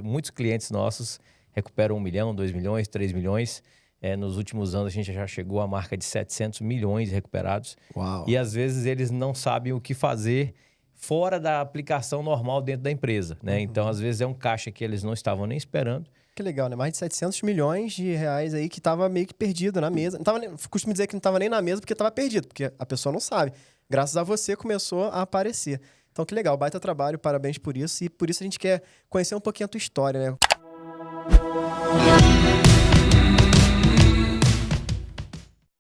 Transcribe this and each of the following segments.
muitos clientes nossos recuperam 1 milhão, 2 milhões, 3 milhões. Nos últimos anos, a gente já chegou à marca de 700 milhões recuperados. Uau. E, às vezes, eles não sabem o que fazer fora da aplicação normal dentro da empresa, né? Então, às vezes, é um caixa que eles não estavam nem esperando. Que legal, né? Mais de 700 milhões de reais aí que tava meio que perdido na mesa. Não tava, costumo dizer que não tava nem na mesa porque tava perdido, porque a pessoa não sabe. Graças a você começou a aparecer. Então, que legal, baita trabalho, parabéns por isso. E por isso a gente quer conhecer um pouquinho a tua história, né?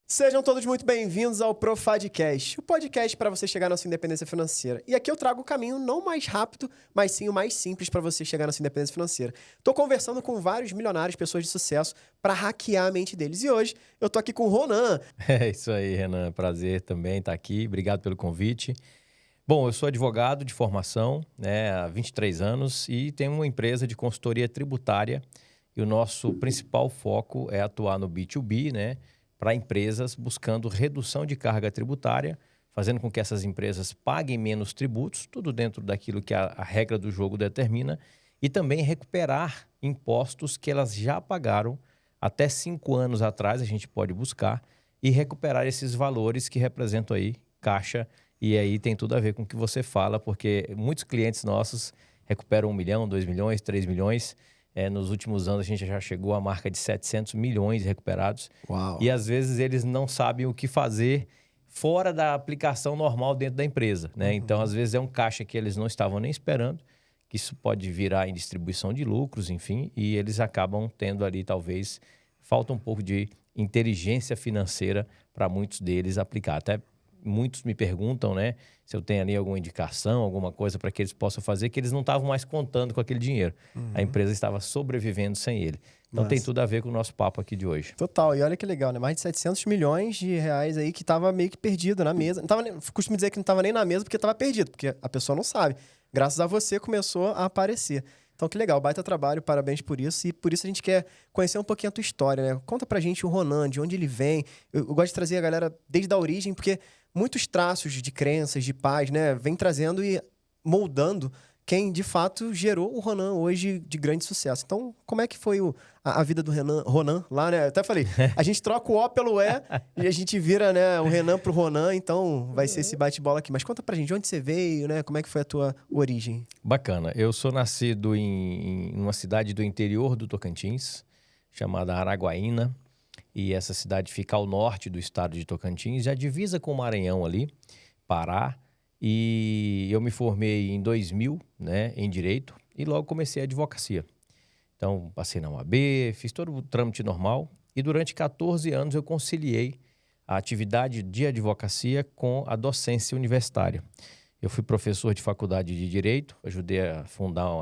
Sejam todos muito bem-vindos ao Profadcast, o podcast para você chegar na sua independência financeira. E aqui eu trago o caminho não mais rápido, mas sim o mais simples para você chegar na sua independência financeira. Estou conversando com vários milionários, pessoas de sucesso, para hackear a mente deles. E hoje eu tô aqui com o Ronan. É isso aí, Renan. Prazer também estar aqui. Obrigado pelo convite. Bom, eu sou advogado de formação, né, há 23 anos e tenho uma empresa de consultoria tributária. E o nosso principal foco é atuar no B2B, né, para empresas buscando redução de carga tributária, fazendo com que essas empresas paguem menos tributos, tudo dentro daquilo que a regra do jogo determina, e também recuperar impostos que elas já pagaram até 5 anos atrás, a gente pode buscar, e recuperar esses valores que representam aí caixa, e aí tem tudo a ver com o que você fala, porque muitos clientes nossos recuperam 1 milhão, 2 milhões, 3 milhões. Nos últimos anos, a gente já chegou à marca de 700 milhões recuperados. Uau. E, às vezes, eles não sabem o que fazer fora da aplicação normal dentro da empresa, né? Então, às vezes, é um caixa que eles não estavam nem esperando, que isso pode virar em distribuição de lucros, enfim, e eles acabam tendo ali, talvez, falta um pouco de inteligência financeira para muitos deles aplicar. Até muitos me perguntam, né, se eu tenho ali alguma indicação, alguma coisa para que eles possam fazer, que eles não estavam mais contando com aquele dinheiro. A empresa estava sobrevivendo sem ele. Então, tem tudo a ver com o nosso papo aqui de hoje. Total, e olha que legal, né? Mais de 700 milhões de reais aí que tava meio que perdido na mesa. Não tava, costumo dizer que não tava nem na mesa porque tava perdido, porque a pessoa não sabe. Graças a você começou a aparecer. Então, que legal, baita trabalho, parabéns por isso. E por isso a gente quer conhecer um pouquinho a tua história, né? Conta pra gente o Ronan, de onde ele vem. Eu gosto de trazer a galera desde a origem, porque muitos traços de crenças, de paz, né? Vem trazendo e moldando quem, de fato, gerou o Ronan hoje de grande sucesso. Então, como é que foi a vida do Ronan lá, né? Eu até falei, a gente troca o O pelo E e a gente vira, né, o Renan pro Ronan, então vai ser esse bate-bola aqui. Mas conta pra gente, de onde você veio, né? Como é que foi a tua origem? Bacana. Eu sou nascido em uma cidade do interior do Tocantins, chamada Araguaína. E essa cidade fica ao norte do estado de Tocantins, já divisa com o Maranhão ali, Pará. E eu me formei em 2000, né, em Direito, e logo comecei a advocacia. Então, passei na OAB, fiz todo o trâmite normal, e durante 14 anos eu conciliei a atividade de advocacia com a docência universitária. Eu fui professor de faculdade de Direito, ajudei a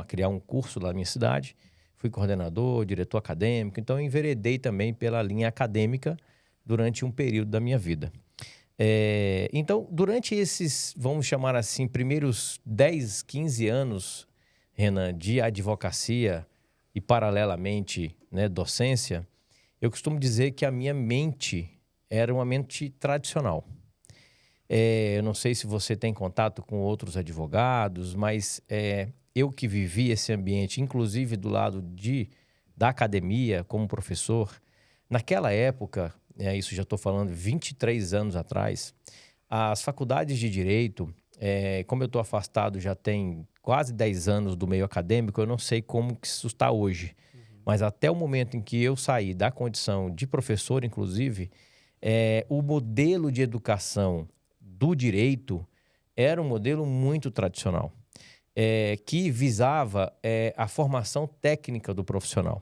criar um curso lá na minha cidade, fui coordenador, diretor acadêmico, então eu enveredei também pela linha acadêmica durante um período da minha vida. Então, durante esses, vamos chamar assim, primeiros 10, 15 anos, Renan, de advocacia e paralelamente, né, docência, eu costumo dizer que a minha mente era uma mente tradicional. Eu não sei se você tem contato com outros advogados, mas eu que vivi esse ambiente, inclusive do lado da academia, como professor, naquela época, isso já estou falando 23 anos atrás, as faculdades de Direito, como eu estou afastado já tem quase 10 anos do meio acadêmico, eu não sei como que isso está hoje. Mas até o momento em que eu saí da condição de professor, inclusive, o modelo de educação do direito era um modelo muito tradicional, que visava a formação técnica do profissional.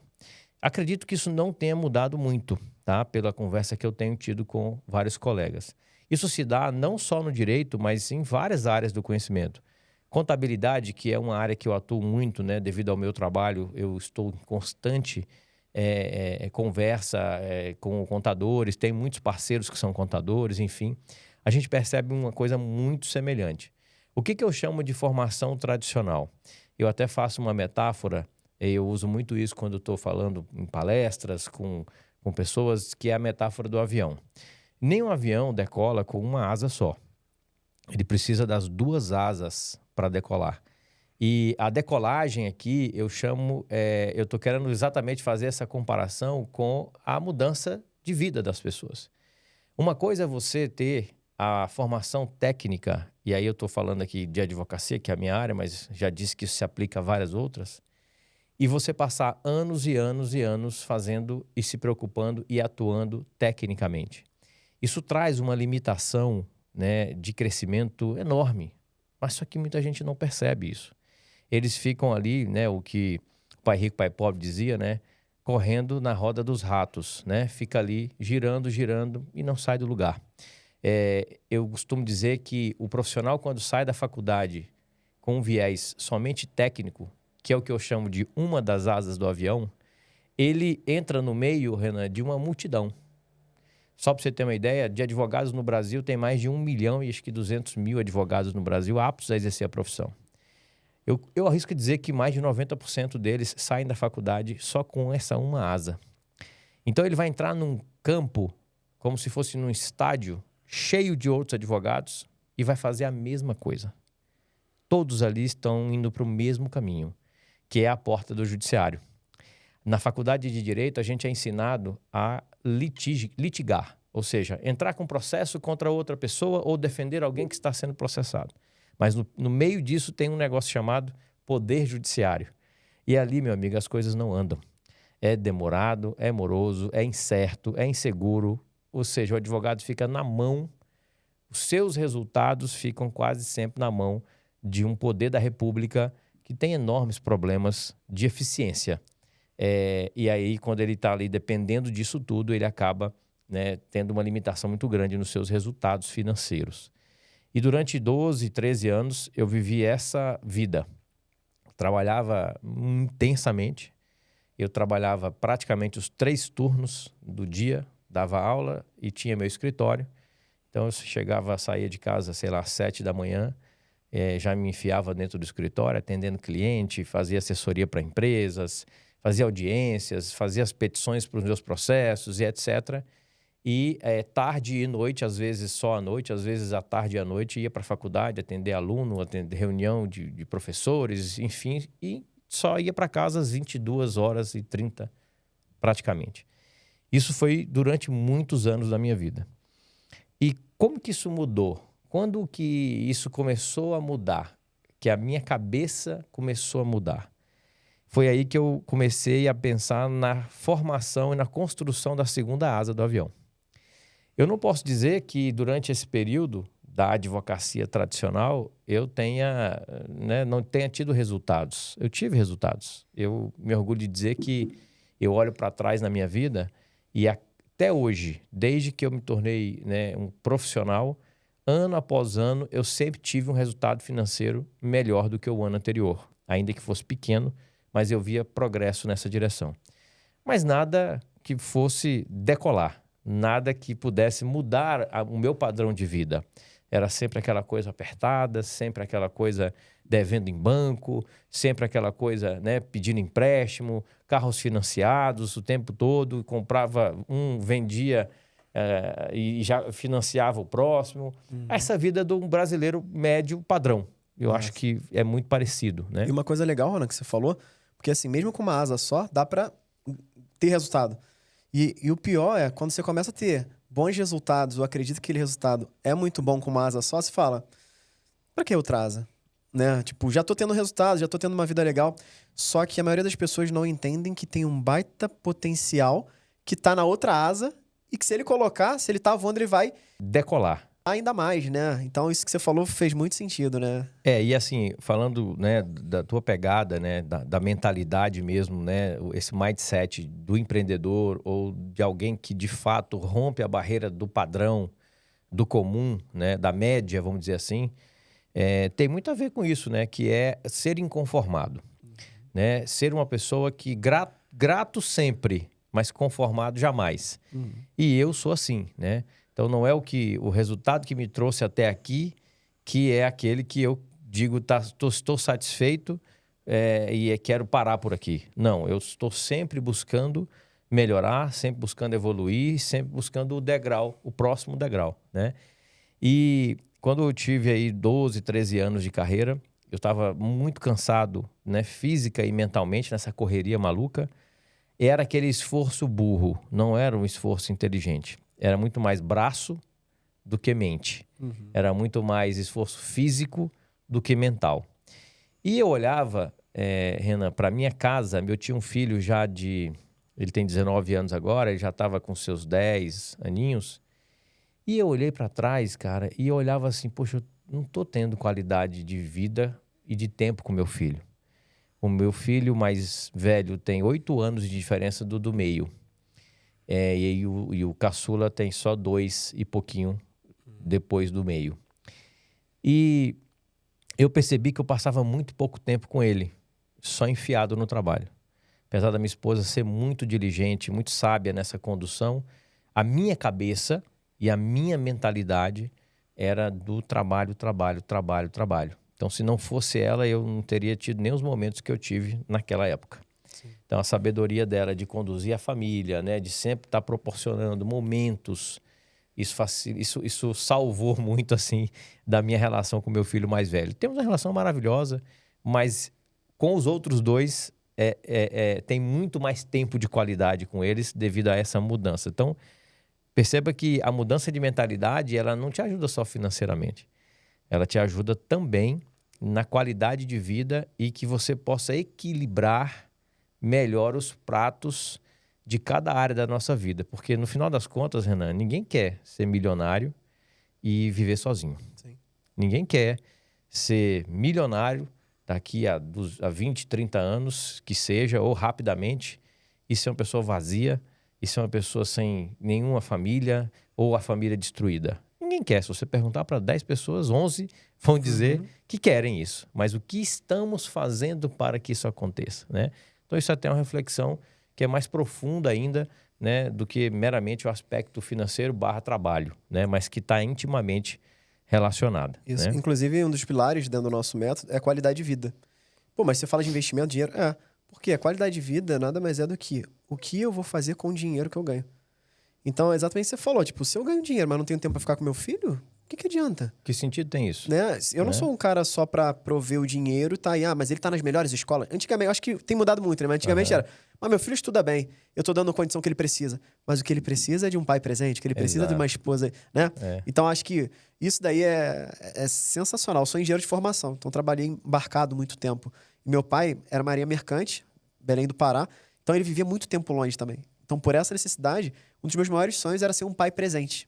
Acredito que isso não tenha mudado muito, tá? Pela conversa que eu tenho tido com vários colegas. Isso se dá não só no direito, mas em várias áreas do conhecimento. Contabilidade, que é uma área que eu atuo muito, né? Devido ao meu trabalho, eu estou em constante conversa com contadores, tem muitos parceiros que são contadores, enfim. A gente percebe uma coisa muito semelhante. O que eu chamo de formação tradicional? Eu até faço uma metáfora. Eu uso muito isso quando estou falando em palestras com pessoas, que é a metáfora do avião. Nenhum avião decola com uma asa só. Ele precisa das 2 asas para decolar. E a decolagem aqui, eu estou querendo exatamente fazer essa comparação com a mudança de vida das pessoas. Uma coisa é você ter a formação técnica, e aí eu estou falando aqui de advocacia, que é a minha área, mas já disse que isso se aplica a várias outras, e você passar anos e anos e anos fazendo e se preocupando e atuando tecnicamente. Isso traz uma limitação, né, de crescimento enorme, mas só que muita gente não percebe isso. Eles ficam ali, né, o que o pai rico, pai pobre dizia, né, correndo na roda dos ratos, né, fica ali girando, girando e não sai do lugar. Eu costumo dizer que o profissional, quando sai da faculdade com um viés somente técnico, que é o que eu chamo de uma das asas do avião, ele entra no meio, Renan, de uma multidão. Só para você ter uma ideia, de advogados no Brasil, tem mais de 1 milhão e acho que 200 mil advogados no Brasil aptos a exercer a profissão. Eu arrisco dizer que mais de 90% deles saem da faculdade só com essa uma asa. Então ele vai entrar num campo, como se fosse num estádio, cheio de outros advogados e vai fazer a mesma coisa. Todos ali estão indo para o mesmo caminho, que é a porta do judiciário. Na faculdade de Direito, a gente é ensinado a litigar, ou seja, entrar com processo contra outra pessoa ou defender alguém que está sendo processado. Mas no meio disso tem um negócio chamado poder judiciário. E ali, meu amigo, as coisas não andam. É demorado, é moroso, é incerto, é inseguro. Ou seja, o advogado fica na mão, os seus resultados ficam quase sempre na mão de um poder da República que tem enormes problemas de eficiência. E aí, quando ele está ali dependendo disso tudo, ele acaba, né, tendo uma limitação muito grande nos seus resultados financeiros. E durante 12, 13 anos, eu vivi essa vida. Trabalhava intensamente. Eu trabalhava praticamente os 3 turnos do dia, dava aula e tinha meu escritório. Então, eu saía de casa, sei lá, às 7 da manhã, já me enfiava dentro do escritório, atendendo cliente, fazia assessoria para empresas, fazia audiências, fazia as petições para os meus processos e etc. E tarde e noite, às vezes só à noite, às vezes à tarde e à noite, ia para a faculdade atender aluno, atender reunião de professores, enfim, e só ia para casa às 22h30, praticamente. Isso foi durante muitos anos da minha vida. E como que isso mudou? Quando que isso começou a mudar? Que a minha cabeça começou a mudar? Foi aí que eu comecei a pensar na formação e na construção da segunda asa do avião. Eu não posso dizer que durante esse período da advocacia tradicional eu não tenha tido resultados. Eu tive resultados. Eu me orgulho de dizer que eu olho para trás na minha vida e até hoje, desde que eu me tornei, né, um profissional, ano após ano, eu sempre tive um resultado financeiro melhor do que o ano anterior. Ainda que fosse pequeno, mas eu via progresso nessa direção. Mas nada que fosse decolar, nada que pudesse mudar o meu padrão de vida. Era sempre aquela coisa apertada, sempre aquela coisa devendo em banco, sempre aquela coisa, né, pedindo empréstimo, carros financiados o tempo todo, comprava vendia e já financiava o próximo. Essa vida de um brasileiro médio padrão. Eu acho que é muito parecido, né? E uma coisa legal, Ronan, que você falou, porque assim, mesmo com uma asa só, dá pra ter resultado. E o pior é, quando você começa a ter bons resultados, ou acredita que aquele resultado é muito bom com uma asa só, você fala, pra que outra asa? Né? Tipo, já tô tendo resultado, já tô tendo uma vida legal. Só que a maioria das pessoas não entendem que tem um baita potencial que tá na outra asa e que se ele colocar, se ele tá voando, ele vai decolar. Ainda mais, né? Então, isso que você falou fez muito sentido, né? E assim, falando, né, da tua pegada, né, da mentalidade mesmo, né, esse mindset do empreendedor ou de alguém que, de fato, rompe a barreira do padrão, do comum, né, da média, vamos dizer assim, tem muito a ver com isso, né, que é ser inconformado, né? Ser uma pessoa que grato sempre, mas conformado jamais. E eu sou assim, né? Então, não é o resultado que me trouxe até aqui, que é aquele que eu digo, estou satisfeito e quero parar por aqui. Não, eu estou sempre buscando melhorar, sempre buscando evoluir, sempre buscando o próximo degrau, né? E quando eu tive aí 12, 13 anos de carreira, eu estava muito cansado, né, física e mentalmente, nessa correria maluca. Era aquele esforço burro, não era um esforço inteligente. Era muito mais braço do que mente. Era muito mais esforço físico do que mental. E eu olhava, Renan, para minha casa. Eu tinha um filho já de... Ele tem 19 anos agora, ele já estava com seus 10 aninhos. E eu olhei para trás, cara, e eu olhava assim, poxa, eu não tô tendo qualidade de vida e de tempo com meu filho. O meu filho mais velho tem 8 anos de diferença do meio. E o caçula tem só 2 e pouquinho depois do meio. E eu percebi que eu passava muito pouco tempo com ele, só enfiado no trabalho. Apesar da minha esposa ser muito diligente, muito sábia nessa condução, a minha cabeça e a minha mentalidade era do trabalho, trabalho, trabalho, trabalho. Então, se não fosse ela, eu não teria tido nem os momentos que eu tive naquela época. Sim. Então, a sabedoria dela de conduzir a família, né, de sempre estar proporcionando momentos, isso salvou muito, assim, da minha relação com meu filho mais velho. Temos uma relação maravilhosa, mas com os outros dois, tem muito mais tempo de qualidade com eles devido a essa mudança. Então, perceba que a mudança de mentalidade, ela não te ajuda só financeiramente. Ela te ajuda também na qualidade de vida e que você possa equilibrar melhor os pratos de cada área da nossa vida. Porque no final das contas, Renan, ninguém quer ser milionário e viver sozinho. Sim. Ninguém quer ser milionário daqui a 20, 30 anos, que seja, ou rapidamente, e ser uma pessoa vazia, e ser uma pessoa sem nenhuma família, ou a família destruída. Ninguém quer. Se você perguntar para 10 pessoas, 11 vão dizer que querem isso. Mas o que estamos fazendo para que isso aconteça, né? Então, isso é até uma reflexão que é mais profunda ainda, né, do que meramente o aspecto financeiro / trabalho, né? Mas que está intimamente relacionada. Isso. Né? Inclusive, um dos pilares dentro do nosso método é a qualidade de vida. Pô, mas você fala de investimento, dinheiro... Porque a qualidade de vida nada mais é do que o que eu vou fazer com o dinheiro que eu ganho. Então, é exatamente o que você falou. Tipo, se eu ganho dinheiro, mas não tenho tempo para ficar com meu filho, o que adianta? Que sentido tem isso? Né? Eu não sou um cara só para prover o dinheiro, tá? Mas ele tá nas melhores escolas. Antigamente, eu acho que tem mudado muito, né? Mas antigamente era, mas meu filho estuda bem, eu tô dando a condição que ele precisa. Mas o que ele precisa é de um pai presente, o que ele precisa é de uma esposa, né? Então, acho que isso daí é sensacional. Eu sou engenheiro de formação, então trabalhei embarcado muito tempo. E meu pai era marinha mercante, Belém do Pará, então ele vivia muito tempo longe também. Então, por essa necessidade, um dos meus maiores sonhos era ser um pai presente.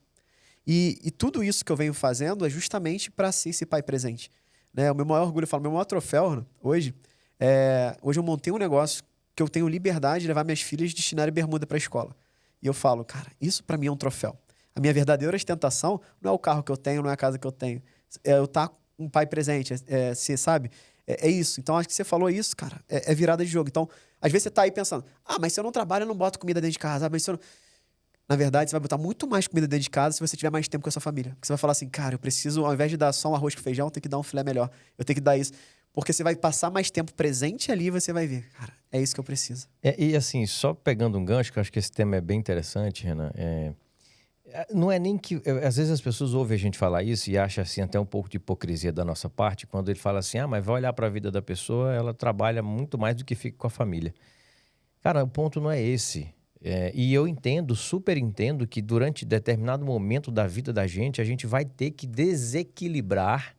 E tudo isso que eu venho fazendo é justamente para ser esse pai presente. Né? O meu maior orgulho, eu falo, meu maior troféu hoje, hoje eu montei um negócio que eu tenho liberdade de levar minhas filhas de chinelo e bermuda para a escola. E eu falo, cara, isso para mim é um troféu. A minha verdadeira ostentação não é o carro que eu tenho, não é a casa que eu tenho. É eu estar um pai presente, você sabe? É isso. Então, acho que você falou isso, cara, é virada de jogo. Então, às vezes você tá aí pensando, mas se eu não trabalho, eu não boto comida dentro de casa. Mas se eu não... Na verdade, você vai botar muito mais comida dentro de casa se você tiver mais tempo com a sua família. Porque você vai falar assim, cara, eu preciso, ao invés de dar só um arroz com feijão, eu tenho que dar um filé melhor. Eu tenho que dar isso. Porque você vai passar mais tempo presente ali e você vai ver, cara, é isso que eu preciso. E assim, só pegando um gancho, que eu acho que esse tema é bem interessante, Renan, não é nem que... Às vezes as pessoas ouvem a gente falar isso e acham assim, até um pouco de hipocrisia da nossa parte, quando ele fala assim, mas vai olhar para a vida da pessoa, ela trabalha muito mais do que fica com a família. Cara, o ponto não é esse. E eu entendo, super entendo, que durante determinado momento da vida da gente, a gente vai ter que desequilibrar.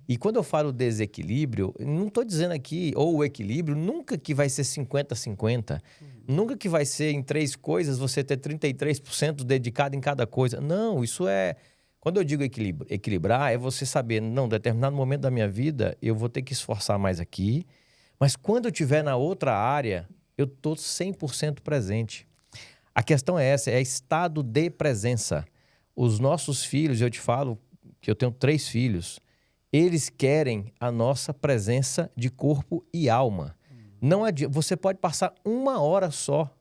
E quando eu falo desequilíbrio, não estou dizendo aqui, ou o equilíbrio, nunca que vai ser 50-50. Nunca que vai ser em 3 coisas você ter 33% dedicado em cada coisa. Não, isso é... Quando eu digo equilibrar, é você saber, não, determinado momento da minha vida, eu vou ter que esforçar mais aqui, mas quando eu estiver na outra área, eu estou 100% presente. A questão é essa, é estado de presença. Os nossos filhos, eu te falo que eu tenho 3 filhos, eles querem a nossa presença de corpo e alma. Não adianta, você pode passar 1 hora só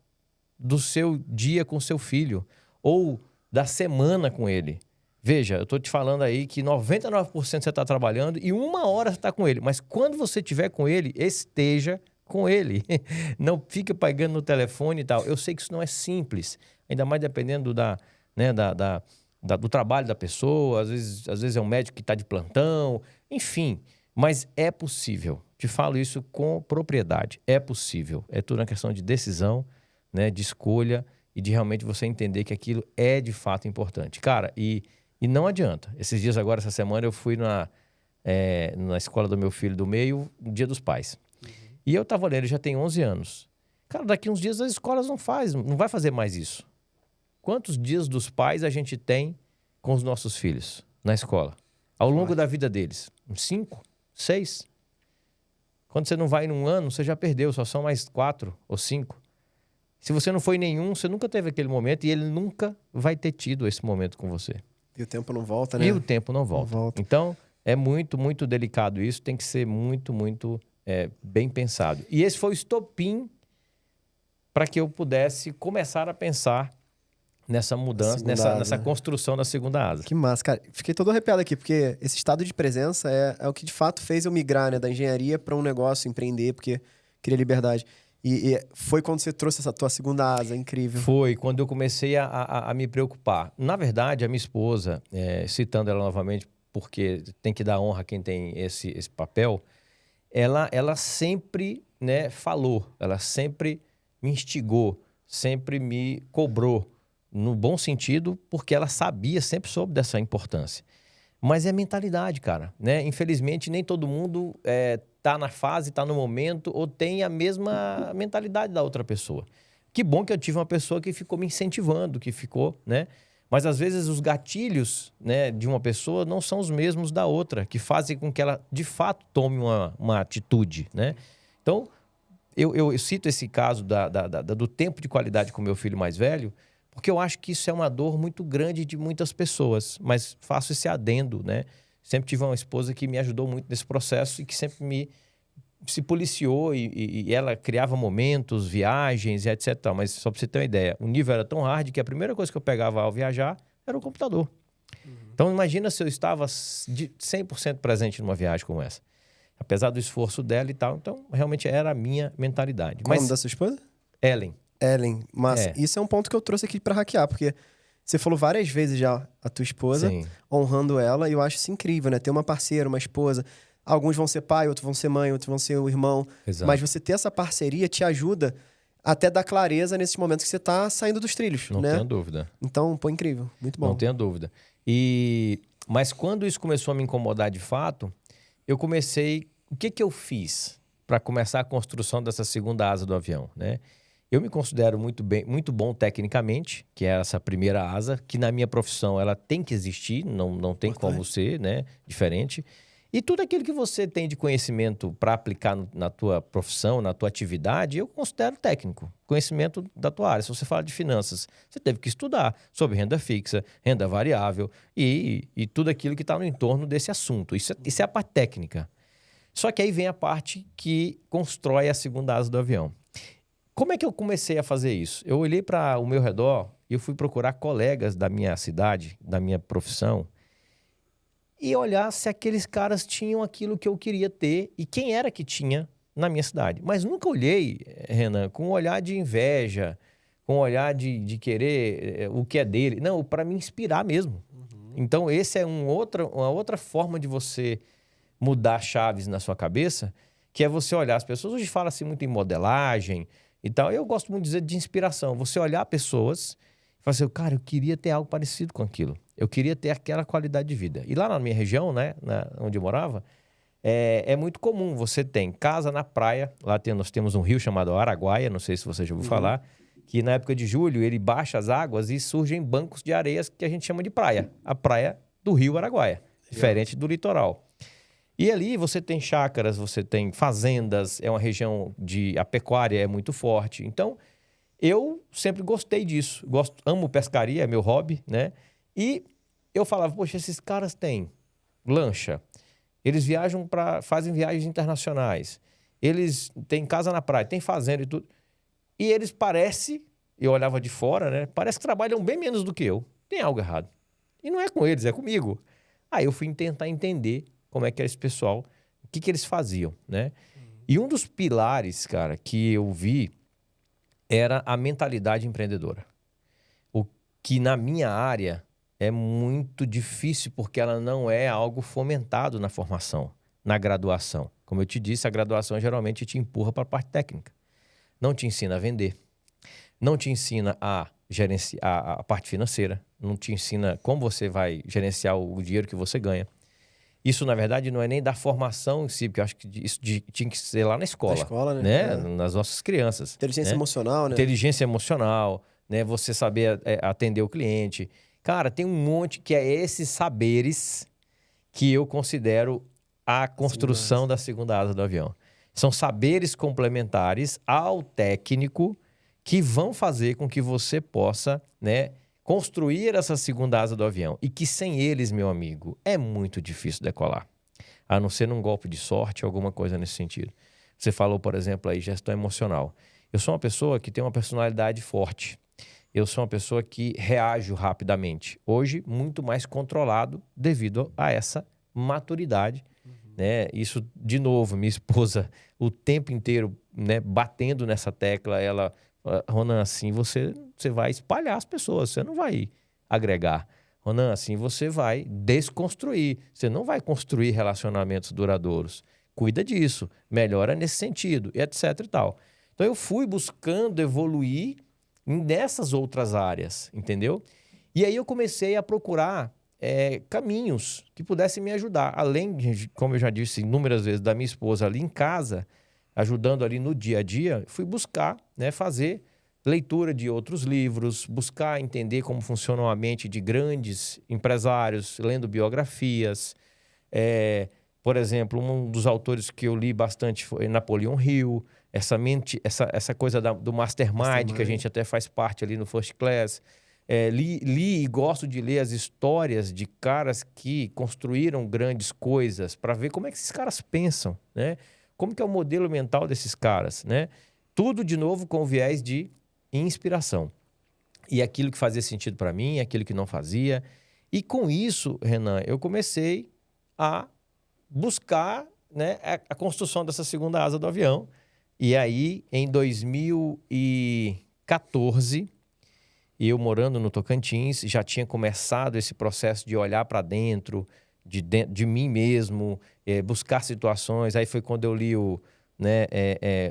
do seu dia com seu filho ou da semana com ele. Veja, eu estou te falando aí que 99% você está trabalhando e 1 hora você está com ele. Mas quando você estiver com ele, esteja com ele. Não fica pegando no telefone e tal. Eu sei que isso não é simples, ainda mais dependendo do trabalho da pessoa. Às vezes é um médico que está de plantão. Enfim, Mas é possível. Te falo isso com propriedade. É possível. É tudo uma questão de decisão, né, de escolha e de realmente você entender que aquilo é de fato importante. Cara, e não adianta. Esses dias agora, essa semana, eu fui na escola do meu filho do meio, no Dia dos Pais. E eu tava olhando, ele já tem 11 anos. Cara, daqui uns dias as escolas não vai fazer mais isso. Quantos dias dos pais a gente tem com os nossos filhos na escola? Ao longo da vida deles? 5, 6? Quando você não vai num ano, você já perdeu, só são mais 4 ou 5. Se você não foi nenhum, você nunca teve aquele momento e ele nunca vai ter tido esse momento com você. E o tempo não volta, né? E o tempo não volta. Não volta. Então, é muito, muito delicado isso, tem que ser muito, muito bem pensado. E esse foi o estopim para que eu pudesse começar a pensar nessa mudança, nessa construção da segunda asa. Que massa, cara. Fiquei todo arrepiado aqui, porque esse estado de presença é o que de fato fez eu migrar, né, da engenharia para um negócio, empreender, porque queria liberdade. E foi quando você trouxe essa tua segunda asa, incrível. Foi quando eu comecei a me preocupar. Na verdade, a minha esposa, citando ela novamente, porque tem que dar honra a quem tem esse papel, ela sempre, né, falou, ela sempre me instigou, sempre me cobrou, no bom sentido, porque ela sabia, sempre soube dessa importância. Mas é mentalidade, cara, né? Infelizmente, nem todo mundo tá na fase, tá no momento, ou tem a mesma mentalidade da outra pessoa. Que bom que eu tive uma pessoa que ficou me incentivando, que ficou, né? Mas às vezes os gatilhos, né, de uma pessoa não são os mesmos da outra, que fazem com que ela, de fato, tome uma atitude, né? Então, eu cito esse caso do tempo de qualidade com meu filho mais velho, porque eu acho que isso é uma dor muito grande de muitas pessoas, mas faço esse adendo, né? Sempre tive uma esposa que me ajudou muito nesse processo e que sempre se policiou e ela criava momentos, viagens e etc. Mas só para você ter uma ideia, o nível era tão hard que a primeira coisa que eu pegava ao viajar era o computador. Então imagina se eu estava de 100% presente numa viagem como essa. Apesar do esforço dela e tal, então realmente era a minha mentalidade. Qual o nome da sua esposa? Ellen. Ellen, mas isso é um ponto que eu trouxe aqui para hackear, porque você falou várias vezes já a tua esposa, Sim, honrando ela, e eu acho isso incrível, né? Ter uma parceira, uma esposa. Alguns vão ser pai, outros vão ser mãe, outros vão ser o irmão. exato. Mas você ter essa parceria te ajuda até dar clareza nesses momentos que você tá saindo dos trilhos, Não né? tenho dúvida. Então, pô, incrível. Muito bom. Não tenho dúvida. Mas quando isso começou a me incomodar de fato, eu comecei... O que eu fiz para começar a construção dessa segunda asa do avião, né? Eu me considero muito bom tecnicamente, que é essa primeira asa, que na minha profissão ela tem que existir, não tem como ser, né, diferente. E tudo aquilo que você tem de conhecimento para aplicar na tua profissão, na tua atividade, eu considero técnico, conhecimento da tua área. Se você fala de finanças, você teve que estudar sobre renda fixa, renda variável e tudo aquilo que está no entorno desse assunto. Isso é a parte técnica. Só que aí vem a parte que constrói a segunda asa do avião. Como é que eu comecei a fazer isso? Eu olhei para o meu redor e eu fui procurar colegas da minha cidade, da minha profissão, e olhar se aqueles caras tinham aquilo que eu queria ter e quem era que tinha na minha cidade. Mas nunca olhei, Renan, com um olhar de inveja, com um olhar de querer o que é dele. Não, para me inspirar mesmo. Então, esse é uma outra forma de você mudar chaves na sua cabeça, que é você olhar as pessoas. Hoje fala-se muito em modelagem e tal. Eu gosto muito de dizer de inspiração. Você olhar pessoas e falar assim, cara, eu queria ter algo parecido com aquilo. Eu queria ter aquela qualidade de vida. E lá na minha região, né, onde eu morava, é muito comum. Você tem casa na praia. Lá nós temos um rio chamado Araguaia, não sei se você já ouviu falar, que na época de julho ele baixa as águas e surgem bancos de areias que a gente chama de praia. A praia do rio Araguaia, diferente do litoral. E ali você tem chácaras, você tem fazendas, é uma região a pecuária é muito forte. Então, eu sempre gostei disso. Amo pescaria, é meu hobby, né? E eu falava, poxa, esses caras têm lancha, eles fazem viagens internacionais, eles têm casa na praia, têm fazenda e tudo. E eles eu olhava de fora, né? Parece que trabalham bem menos do que eu. Tem algo errado. E não é com eles, é comigo. Aí eu fui tentar entender como é que era esse pessoal, o que eles faziam, né? E um dos pilares, cara, que eu vi era a mentalidade empreendedora. O que na minha área é muito difícil porque ela não é algo fomentado na formação. na graduação. Como eu te disse, a graduação geralmente te empurra para a parte técnica. Não te ensina a vender, não te ensina a gerenciar a parte financeira, não te ensina como você vai gerenciar o dinheiro que você ganha. Isso, na verdade, não é nem da formação em si, porque eu acho que isso tinha que ser lá na escola. Na escola, né? Nas nossas crianças. Inteligência emocional, né? Inteligência emocional, né? Você saber atender o cliente. Cara, tem um monte que é esses saberes que eu considero a construção da segunda asa do avião. São saberes complementares ao técnico que vão fazer com que você possa, né, construir essa segunda asa do avião. E que sem eles, meu amigo, é muito difícil decolar. A não ser num golpe de sorte, alguma coisa nesse sentido. Você falou, por exemplo, aí, gestão emocional. Eu sou uma pessoa que tem uma personalidade forte. Eu sou uma pessoa que reajo rapidamente. Hoje, muito mais controlado devido a essa maturidade. Né? Isso, de novo, minha esposa, o tempo inteiro, né, batendo nessa tecla, ela... Ronan, assim você vai espalhar as pessoas, você não vai agregar. Ronan, assim você vai desconstruir, você não vai construir relacionamentos duradouros. Cuida disso, melhora nesse sentido, etc e tal. Então eu fui buscando evoluir nessas outras áreas, entendeu? E aí eu comecei a procurar caminhos que pudessem me ajudar. Além, como eu já disse inúmeras vezes, da minha esposa ali em casa, ajudando ali no dia a dia, fui buscar, né, fazer leitura de outros livros, buscar entender como funciona a mente de grandes empresários, lendo biografias. Por exemplo, um dos autores que eu li bastante foi Napoleon Hill, essa coisa do Mastermind, que a gente até faz parte ali no First Class. Li e gosto de ler as histórias de caras que construíram grandes coisas para ver como é que esses caras pensam, né? Como que é o modelo mental desses caras, né? Tudo, de novo, com viés de inspiração. E aquilo que fazia sentido para mim, aquilo que não fazia. E com isso, Renan, eu comecei a buscar, né, a construção dessa segunda asa do avião. E aí, em 2014, eu morando no Tocantins, já tinha começado esse processo de olhar para dentro, de mim mesmo, buscar situações. Aí foi quando eu li o, né,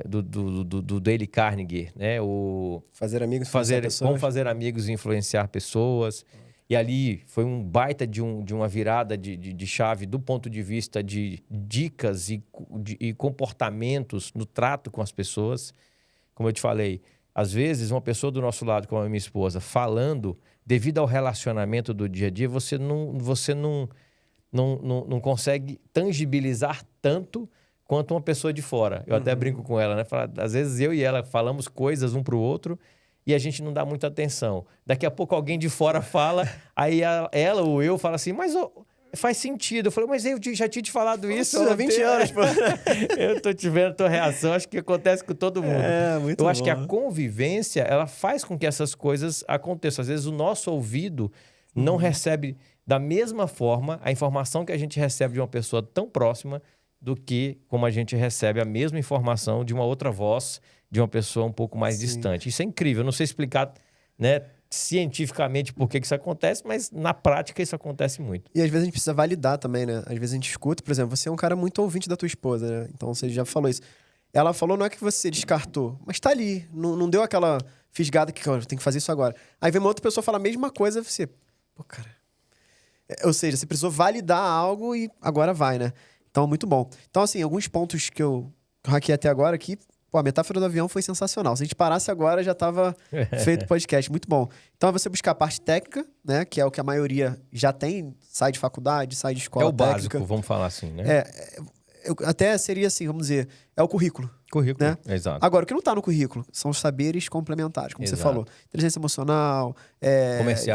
do Dale Carnegie, né, o Fazer Amigos, Influenciar Pessoas. Como Fazer Amigos e Influenciar Pessoas. E ali foi um baita de uma virada de chave do ponto de vista de dicas e comportamentos no trato com as pessoas. Como eu te falei, às vezes uma pessoa do nosso lado, como a minha esposa, falando, devido ao relacionamento do dia a dia, você não consegue tangibilizar tanto quanto uma pessoa de fora. Eu até brinco com ela, né? Às vezes eu e ela falamos coisas um para o outro e a gente não dá muita atenção. Daqui a pouco alguém de fora fala, aí ela ou eu fala assim, mas faz sentido. Eu falei, mas eu já tinha te falado isso há 20 anos, pô. Eu tô te vendo a tua reação, acho que acontece com todo mundo. Muito bom. Eu acho que a convivência, ela faz com que essas coisas aconteçam. Às vezes o nosso ouvido não recebe da mesma forma a informação que a gente recebe de uma pessoa tão próxima do que como a gente recebe a mesma informação de uma outra voz, de uma pessoa um pouco mais distante. Isso é incrível. Eu não sei explicar, né, cientificamente por que isso acontece, mas na prática isso acontece muito. E às vezes a gente precisa validar também, né? Às vezes a gente escuta, por exemplo, você é um cara muito ouvinte da tua esposa, né? Então você já falou isso. Ela falou, não é que você descartou, mas tá ali. Não deu aquela fisgada que eu tenho que fazer isso agora. Aí vem uma outra pessoa falar a mesma coisa, você... Pô, cara... Ou seja, você precisou validar algo e agora vai, né? Então, muito bom. Então, assim, alguns pontos que eu hackeei até agora aqui... Pô, a metáfora do avião foi sensacional. Se a gente parasse agora, já estava feito o podcast. Muito bom. Então, é você buscar a parte técnica, né? Que é o que a maioria já tem. Sai de faculdade, sai de escola técnica. É o básico, vamos falar assim, né? Até seria assim, vamos dizer, é o currículo. Currículo, né? Exato. Agora, o que não está no currículo são os saberes complementares, como você falou. Inteligência emocional,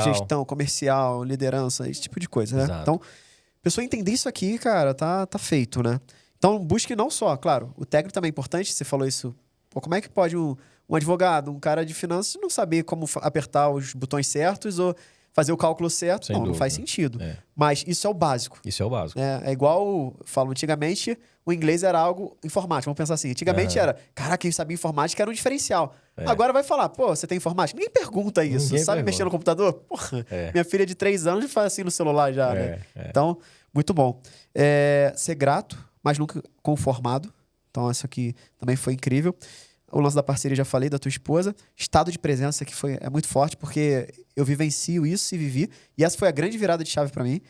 gestão comercial, liderança, esse tipo de coisa, né? Exato. Então, a pessoa entender isso aqui, cara, tá feito, né? Então, busque não só, claro, o técnico também é importante, você falou isso. Pô, como é que pode um advogado, um cara de finanças, não saber como apertar os botões certos ou fazer o cálculo certo? Sem não, dúvida. não faz sentido. Mas isso é o básico. Isso é o básico. É igual, falo, antigamente o inglês era algo informático. Vamos pensar assim, antigamente era, caraca, quem sabia informática era um diferencial. Agora vai falar, pô, você tem informática? Ninguém pergunta isso. Ninguém sabe pergunta. mexer no computador? Porra, minha filha de 3 anos faz assim no celular já, né? Então, muito bom. Ser grato mas nunca conformado. Então, isso aqui também foi incrível. O lance da parceria, já falei, da tua esposa. Estado de presença, que é muito forte, porque eu vivencio isso e vivi. E essa foi a grande virada de chave para mim.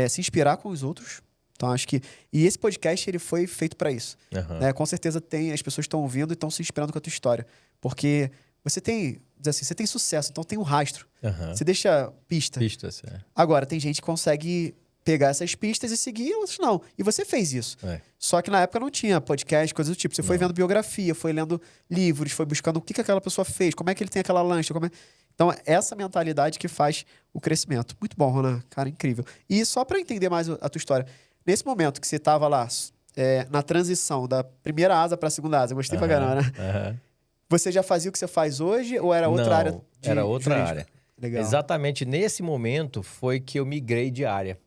Se inspirar com os outros. Então, acho que... E esse podcast, ele foi feito para isso. Uhum. Com certeza as pessoas estão ouvindo e estão se inspirando com a tua história. Porque você tem... Diz assim, você tem sucesso, então tem um rastro. Uhum. Você deixa pista. Pistas, Agora, tem gente que consegue pegar essas pistas e seguir, outros não. E você fez isso. Só que na época não tinha podcast, coisas do tipo. Você foi vendo biografia, foi lendo livros, foi buscando o que aquela pessoa fez, como é que ele tem aquela lancha. Então, essa mentalidade que faz o crescimento. Muito bom, Ronan. Cara, incrível. E só para entender mais a tua história, nesse momento que você estava lá, na transição da primeira asa para a segunda asa, gostei pra caramba, né? Você já fazia o que você faz hoje ou era outra área? Era outra jurídica? área. Legal. Exatamente nesse momento foi que eu migrei de área.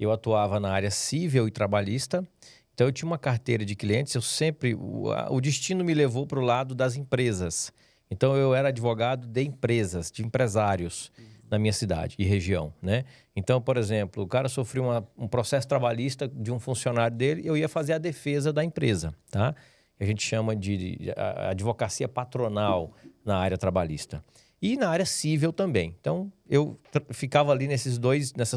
Eu atuava na área civil e trabalhista, então eu tinha uma carteira de clientes, eu sempre... O destino me levou para o lado das empresas. Então eu era advogado de empresas, de empresários na minha cidade e região, né? Então, por exemplo, o cara sofreu um processo trabalhista de um funcionário dele, eu ia fazer a defesa da empresa, tá? A gente chama de advocacia patronal na área trabalhista. E na área civil também. Então, eu ficava ali nessas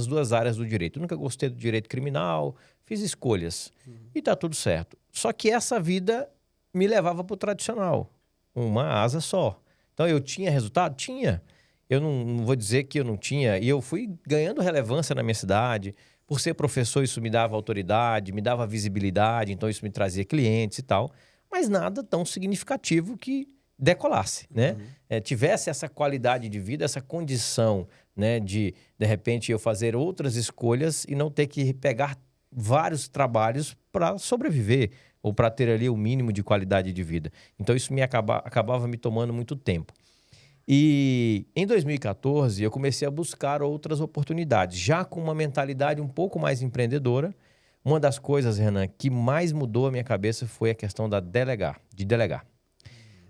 duas áreas do direito. Eu nunca gostei do direito criminal, fiz escolhas. E tá tudo certo. Só que essa vida me levava para o tradicional. Uma asa só. Então, eu tinha resultado? Tinha. Eu não vou dizer que eu não tinha. E eu fui ganhando relevância na minha cidade. Por ser professor, isso me dava autoridade, me dava visibilidade. Então, isso me trazia clientes e tal. Mas nada tão significativo que decolasse, né? Tivesse essa qualidade de vida, essa condição, né? De repente, eu fazer outras escolhas e não ter que pegar vários trabalhos para sobreviver ou para ter ali o mínimo de qualidade de vida. Então, isso acabava me tomando muito tempo. E em 2014, eu comecei a buscar outras oportunidades, já com uma mentalidade um pouco mais empreendedora. Uma das coisas, Renan, que mais mudou a minha cabeça foi a questão de delegar.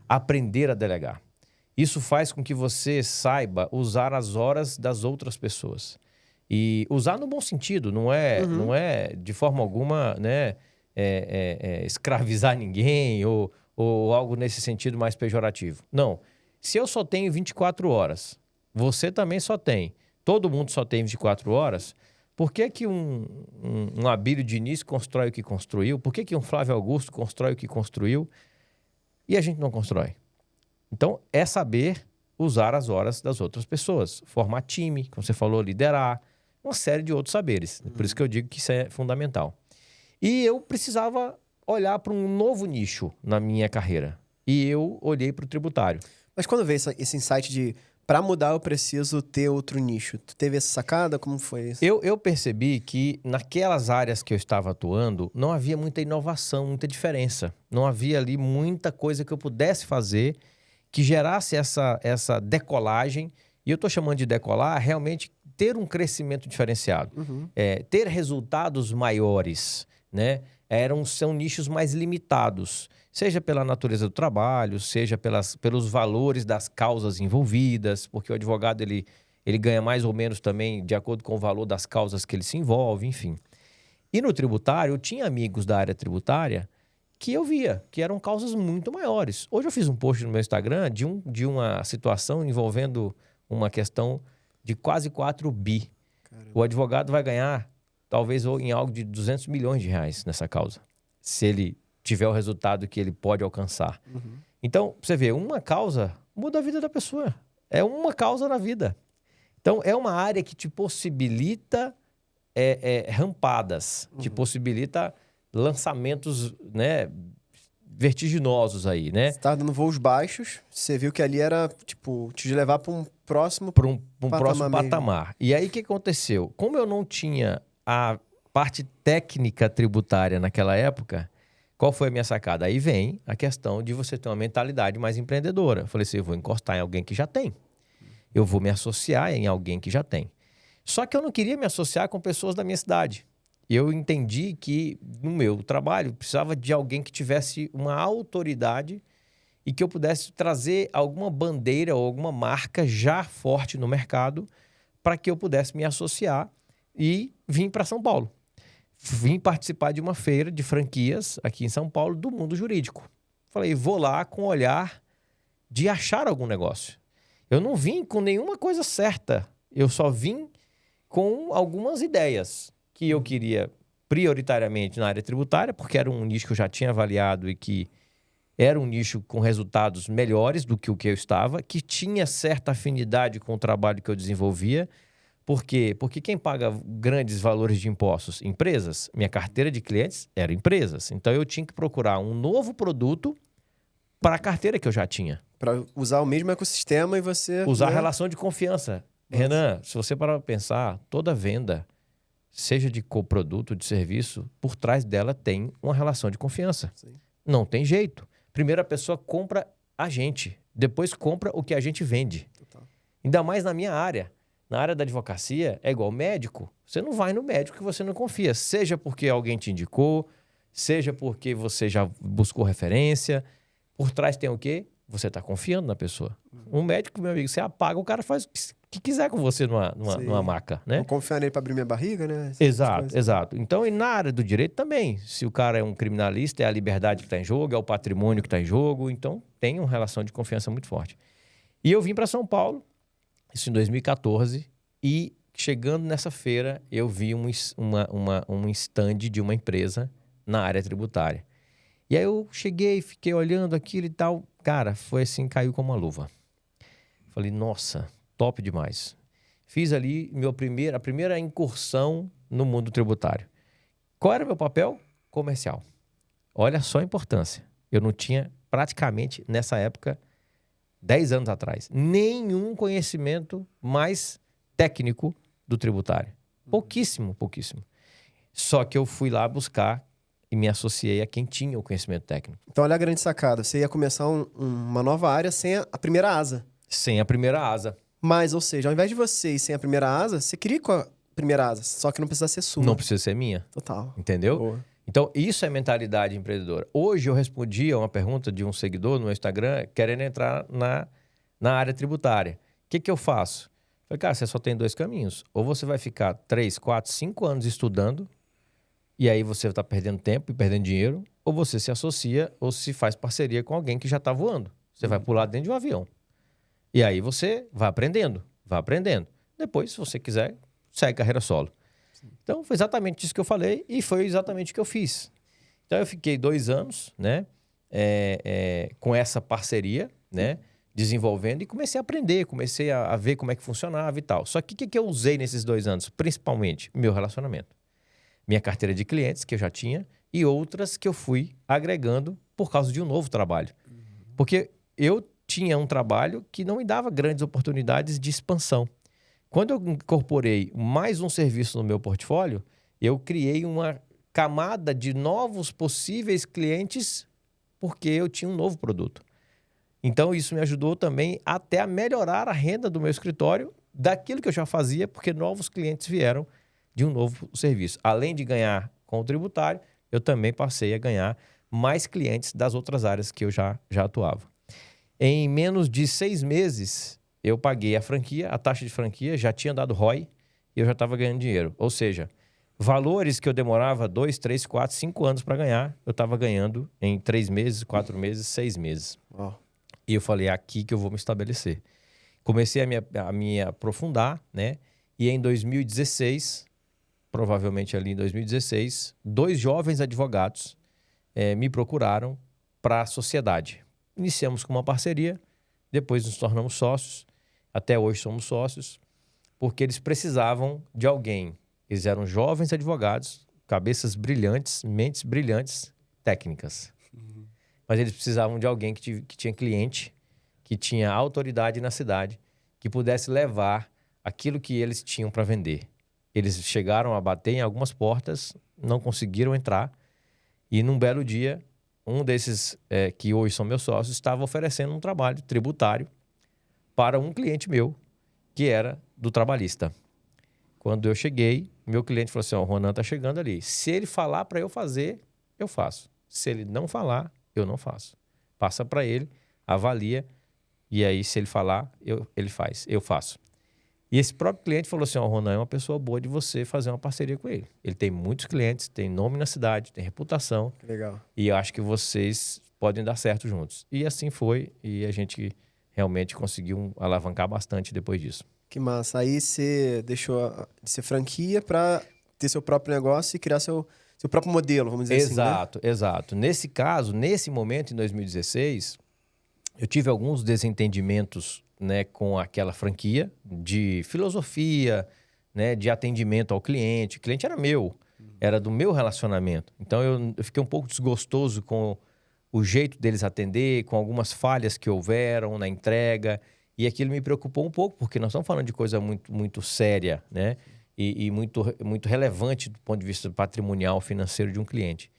Aprender a delegar. Isso faz com que você saiba usar as horas das outras pessoas. E usar no bom sentido, não é de forma alguma, né, escravizar ninguém ou algo nesse sentido mais pejorativo. Não. Se eu só tenho 24 horas, você também só tem, todo mundo só tem 24 horas, por que que um Abílio Diniz constrói o que construiu? Por que que um Flávio Augusto constrói o que construiu? E a gente não constrói. Então, é saber usar as horas das outras pessoas. Formar time, como você falou, liderar, uma série de outros saberes. Por isso que eu digo que isso é fundamental. E eu precisava olhar para um novo nicho na minha carreira. E eu olhei para o tributário. Mas quando veio esse insight de, para mudar eu preciso ter outro nicho, tu teve essa sacada? Como foi isso? Eu percebi que naquelas áreas que eu estava atuando, não havia muita inovação, muita diferença. Não havia ali muita coisa que eu pudesse fazer que gerasse essa decolagem. E eu estou chamando de decolar realmente ter um crescimento diferenciado. Ter resultados maiores, né? São nichos mais limitados. Seja pela natureza do trabalho, seja pelos valores das causas envolvidas, porque o advogado ele ganha mais ou menos também de acordo com o valor das causas que ele se envolve, enfim. E no tributário, eu tinha amigos da área tributária que eu via, que eram causas muito maiores. Hoje eu fiz um post no meu Instagram de uma situação envolvendo uma questão de quase 4 bi. Caramba. O advogado vai ganhar, talvez, em algo de 200 milhões de reais nessa causa, se ele tiver o resultado que ele pode alcançar. Então, você vê, uma causa muda a vida da pessoa. É uma causa na vida. Então, é uma área que te possibilita rampadas, te possibilita lançamentos, né, vertiginosos aí, né? Você estava dando voos baixos, você viu que ali era, tipo, te levar para um próximo patamar. E aí, o que aconteceu? Como eu não tinha a parte técnica tributária naquela época, qual foi a minha sacada? Aí vem a questão de você ter uma mentalidade mais empreendedora. Eu falei assim, eu vou encostar em alguém que já tem. Eu vou me associar em alguém que já tem. Só que eu não queria me associar com pessoas da minha cidade. Eu entendi que no meu trabalho precisava de alguém que tivesse uma autoridade e que eu pudesse trazer alguma bandeira ou alguma marca já forte no mercado para que eu pudesse me associar e vir para São Paulo. vim participar de uma feira de franquias aqui em São Paulo do mundo jurídico. Falei, vou lá com o olhar de achar algum negócio. Eu não vim com nenhuma coisa certa. Eu só vim com algumas ideias que eu queria prioritariamente na área tributária, porque era um nicho que eu já tinha avaliado e que era um nicho com resultados melhores do que o que eu estava, que tinha certa afinidade com o trabalho que eu desenvolvia. Por quê? Porque quem paga grandes valores de impostos? Empresas. Minha carteira de clientes eram empresas. Então, eu tinha que procurar um novo produto para a carteira que eu já tinha. Para usar o mesmo ecossistema e você... Usar a relação de confiança. Nossa. Renan, se você parar para pensar, toda venda, seja de coproduto, de serviço, por trás dela tem uma relação de confiança. Sim. Não tem jeito. Primeiro a pessoa compra a gente, depois compra o que a gente vende. Total. Ainda mais na minha área. Na área da advocacia, é igual médico. Você não vai no médico que você não confia. Seja porque alguém te indicou, seja porque você já buscou referência. Por trás tem o quê? Você está confiando na pessoa. Um médico, meu amigo, você apaga, o cara faz o que quiser com você numa maca, né? Vou confiar nele para abrir minha barriga, né? Exato, exato. Então, e na área do direito também. Se o cara é um criminalista, é a liberdade que está em jogo, é o patrimônio que está em jogo. Então, tem uma relação de confiança muito forte. E eu vim para São Paulo, isso em 2014, e chegando nessa feira, eu vi um stand de uma empresa na área tributária. E aí eu cheguei, fiquei olhando aquilo e tal. Cara, foi assim, caiu como uma luva. Falei, nossa, top demais. Fiz ali a primeira incursão no mundo tributário. Qual era o meu papel? Comercial. Olha só a importância. Eu não tinha praticamente, nessa época, 10 anos atrás, nenhum conhecimento mais técnico do tributário. Pouquíssimo, pouquíssimo. Só que eu fui lá buscar e me associei a quem tinha o conhecimento técnico. Então, olha a grande sacada. Você ia começar uma nova área sem a primeira asa. Sem a primeira asa. Mas, ou seja, ao invés de você ir sem a primeira asa, você queria ir com a primeira asa, só que não precisa ser sua. Não precisa ser minha. Total. Entendeu? Boa. Então, isso é mentalidade empreendedora. Hoje eu respondi a uma pergunta de um seguidor no meu Instagram querendo entrar na área tributária. O que eu faço? Falei, cara, você só tem 2 caminhos. Ou você vai ficar 3, 4, 5 anos estudando, e aí você está perdendo tempo e perdendo dinheiro, ou você se associa ou se faz parceria com alguém que já está voando. Você vai pular dentro de um avião. E aí você vai aprendendo, vai aprendendo. Depois, se você quiser, segue carreira solo. Sim. Então, foi exatamente isso que eu falei e foi exatamente o que eu fiz. Então, eu fiquei 2 anos, né, com essa parceria, né, desenvolvendo e comecei a aprender, comecei a ver como é que funcionava e tal. Só que o que eu usei nesses 2 anos? Principalmente, meu relacionamento. Minha carteira de clientes, que eu já tinha, e outras que eu fui agregando por causa de um novo trabalho. Porque eu tinha um trabalho que não me dava grandes oportunidades de expansão. Quando eu incorporei mais um serviço no meu portfólio, eu criei uma camada de novos possíveis clientes porque eu tinha um novo produto. Então, isso me ajudou também até a melhorar a renda do meu escritório daquilo que eu já fazia, porque novos clientes vieram de um novo serviço. Além de ganhar com o tributário, eu também passei a ganhar mais clientes das outras áreas que eu já atuava. Em menos de 6 meses, eu paguei a franquia, a taxa de franquia, já tinha dado ROI e eu já estava ganhando dinheiro. Ou seja, valores que eu demorava 2, 3, 4, 5 anos para ganhar, eu estava ganhando em 3 meses, 4 meses, 6 meses. Oh. E eu falei, é aqui que eu vou me estabelecer. Comecei a me aprofundar, né? E em 2016, provavelmente ali em 2016, 2 jovens advogados me procuraram para a sociedade. Iniciamos com uma parceria, depois nos tornamos sócios, até hoje somos sócios, porque eles precisavam de alguém. Eles eram jovens advogados, cabeças brilhantes, mentes brilhantes, técnicas. Uhum. Mas eles precisavam de alguém que tinha cliente, que tinha autoridade na cidade, que pudesse levar aquilo que eles tinham para vender. Eles chegaram a bater em algumas portas, não conseguiram entrar, e num belo dia, um desses que hoje são meus sócios estava oferecendo um trabalho tributário para um cliente meu, que era do trabalhista. Quando eu cheguei, meu cliente falou assim, o Ronan está chegando ali. Se ele falar para eu fazer, eu faço. Se ele não falar, eu não faço. Passa para ele, avalia, e aí se ele falar, ele faz, eu faço. E esse próprio cliente falou assim, ó, Ronan, é uma pessoa boa de você fazer uma parceria com ele. Ele tem muitos clientes, tem nome na cidade, tem reputação. Que legal. E eu acho que vocês podem dar certo juntos. E assim foi, e a gente realmente conseguiu alavancar bastante depois disso. Que massa. Aí você deixou de ser franquia para ter seu próprio negócio e criar seu próprio modelo, vamos dizer Exato, assim, né? Exato. Nesse caso, nesse momento, em 2016, eu tive alguns desentendimentos, né, com aquela franquia de filosofia, né, de atendimento ao cliente. O cliente era meu, era do meu relacionamento. Então, eu fiquei um pouco desgostoso com o jeito deles atender, com algumas falhas que houveram na entrega. E aquilo me preocupou um pouco, porque nós estamos falando de coisa muito, muito séria, né? E muito, muito relevante do ponto de vista patrimonial, financeiro de um cliente.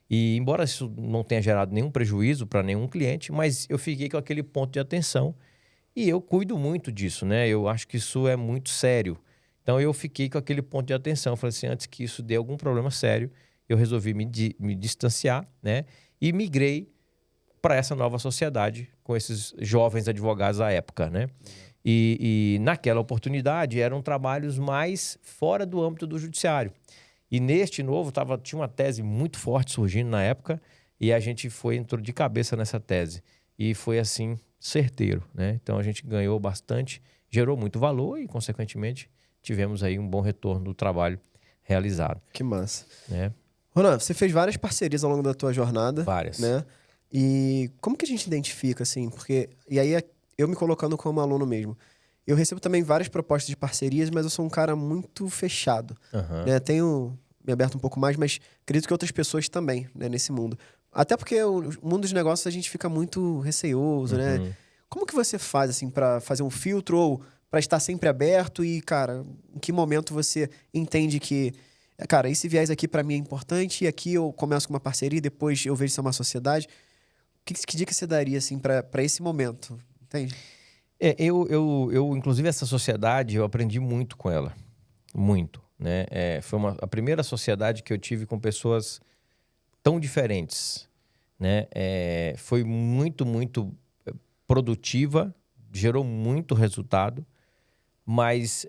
E embora isso não tenha gerado nenhum prejuízo para nenhum cliente, mas eu fiquei com aquele ponto de atenção e eu cuido muito disso, né? Eu acho que isso é muito sério. Então eu fiquei com aquele ponto de atenção. Eu falei assim, antes que isso dê algum problema sério, eu resolvi me distanciar, né? E migrei para essa nova sociedade com esses jovens advogados à época, né? E naquela oportunidade eram trabalhos mais fora do âmbito do judiciário. E neste novo tinha uma tese muito forte surgindo na época e a gente entrou de cabeça nessa tese. E foi assim, certeiro, né? Então a gente ganhou bastante, gerou muito valor e, consequentemente, tivemos aí um bom retorno do trabalho realizado. Que massa. Né? Ronan, você fez várias parcerias ao longo da tua jornada. Várias. Né? E como que a gente identifica, assim? Porque, e aí, eu me colocando como aluno mesmo. Eu recebo também várias propostas de parcerias, mas eu sou um cara muito fechado. Né? Tenho me aberto um pouco mais, mas acredito que outras pessoas também, né, nesse mundo. Até porque o mundo dos negócios a gente fica muito receoso, né? Como que você faz, assim, para fazer um filtro ou para estar sempre aberto? E, cara, em que momento você entende que, cara, esse viés aqui para mim é importante e aqui eu começo com uma parceria e depois eu vejo se é uma sociedade? Que dica você daria, assim, para esse momento? Entende? Eu, inclusive, essa sociedade, eu aprendi muito com ela. Muito, né? Foi a primeira sociedade que eu tive com pessoas tão diferentes, né? Foi muito, muito produtiva, gerou muito resultado, mas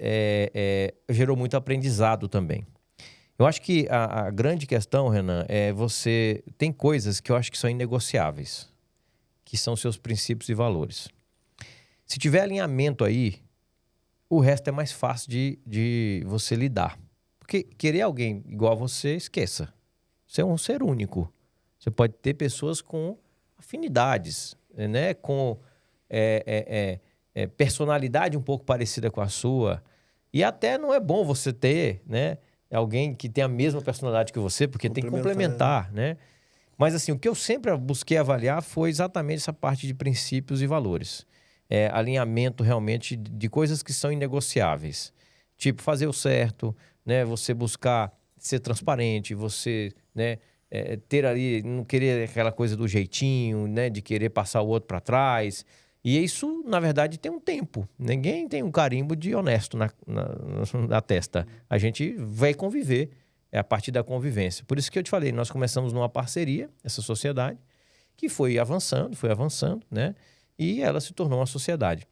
gerou muito aprendizado também. Eu acho que a grande questão, Renan, você tem coisas que eu acho que são inegociáveis, que são seus princípios e valores. Se tiver alinhamento aí, o resto é mais fácil de você lidar. Porque querer alguém igual a você, esqueça. Você é um ser único. Você pode ter pessoas com afinidades, né? Com personalidade um pouco parecida com a sua. E até não é bom você ter, né, alguém que tem a mesma personalidade que você, porque tem que complementar, né? Mas assim, o que eu sempre busquei avaliar foi exatamente essa parte de princípios e valores. Alinhamento realmente de coisas que são inegociáveis. Tipo, fazer o certo, né? Você buscar ser transparente, você, né, ter ali, não querer aquela coisa do jeitinho, né? De querer passar o outro para trás. E isso, na verdade, tem um tempo. Ninguém tem um carimbo de honesto na testa. A gente vai conviver, a partir da convivência. Por isso que eu te falei, nós começamos numa parceria, essa sociedade, que foi avançando, né? E ela se tornou uma sociedade.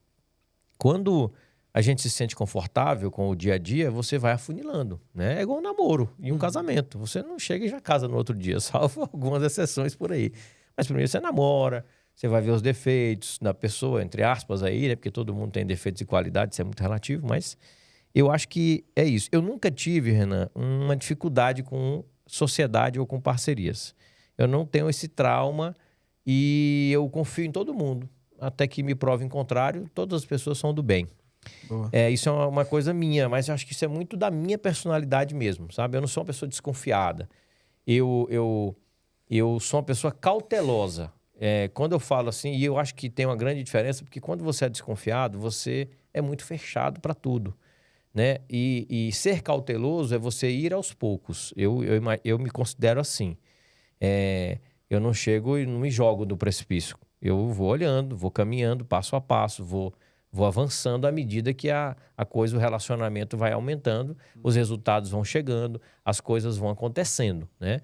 Quando a gente se sente confortável com o dia a dia, você vai afunilando, né? É igual um namoro e um casamento. Você não chega e já casa no outro dia, salvo algumas exceções por aí. Mas primeiro você namora, você vai ver os defeitos da pessoa, entre aspas aí, né? Porque todo mundo tem defeitos e qualidades, isso é muito relativo, mas eu acho que é isso. Eu nunca tive, Renan, uma dificuldade com sociedade ou com parcerias. Eu não tenho esse trauma e eu confio em todo mundo. Até que me provem o contrário, todas as pessoas são do bem. Isso é uma coisa minha, mas eu acho que isso é muito da minha personalidade mesmo, sabe? Eu não sou uma pessoa desconfiada. Eu sou uma pessoa cautelosa. Quando eu falo assim, e eu acho que tem uma grande diferença, porque quando você é desconfiado, você é muito fechado para tudo, né? E ser cauteloso é você ir aos poucos. Eu me considero assim. Eu não chego e não me jogo do precipício. Eu vou olhando, vou caminhando passo a passo, vou avançando à medida que a coisa, o relacionamento vai aumentando, os resultados vão chegando, as coisas vão acontecendo, né?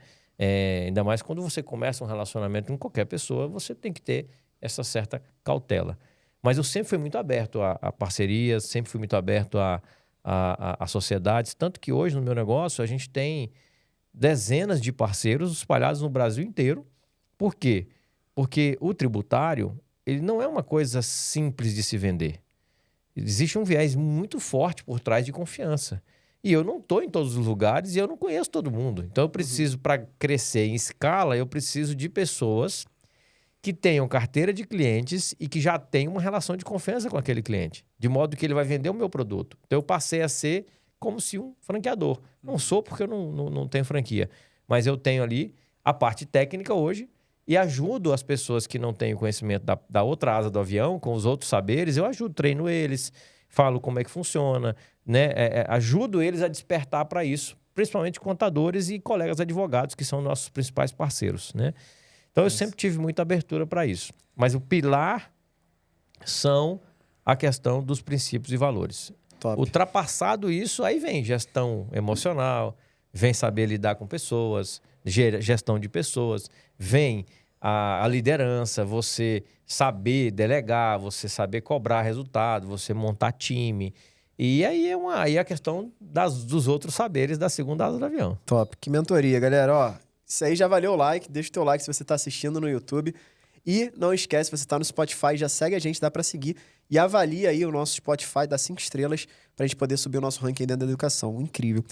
Ainda mais quando você começa um relacionamento com qualquer pessoa, você tem que ter essa certa cautela. Mas eu sempre fui muito aberto a parcerias, sempre fui muito aberto a sociedades. Tanto que hoje, no meu negócio, a gente tem dezenas de parceiros espalhados no Brasil inteiro. Por quê? Porque o tributário, ele não é uma coisa simples de se vender. Existe um viés muito forte por trás de confiança. E eu não estou em todos os lugares e eu não conheço todo mundo. Então, eu preciso, para crescer em escala, eu preciso de pessoas que tenham carteira de clientes e que já tenham uma relação de confiança com aquele cliente. De modo que ele vai vender o meu produto. Então, eu passei a ser como se um franqueador. Não sou porque eu não tenho franquia. Mas eu tenho ali a parte técnica hoje e ajudo as pessoas que não têm o conhecimento da outra asa do avião, com os outros saberes. Eu ajudo, treino eles, falo como é que funciona, né? Ajudo eles a despertar para isso, principalmente contadores e colegas advogados, que são nossos principais parceiros, né? Então, eu sempre tive muita abertura para isso. Mas o pilar são a questão dos princípios e valores. Top. Ultrapassado isso, aí vem gestão emocional, vem saber lidar com pessoas, gestão de pessoas, vem a liderança, você saber delegar, você saber cobrar resultado, você montar time. E aí a questão dos outros saberes da segunda asa do avião. Top. Que mentoria, galera. Ó, isso aí já valeu o like. Deixa o teu like se você está assistindo no YouTube. E não esquece, se você está no Spotify, já segue a gente, dá para seguir. E avalia aí o nosso Spotify, dá 5 estrelas, para a gente poder subir o nosso ranking dentro da educação. Incrível.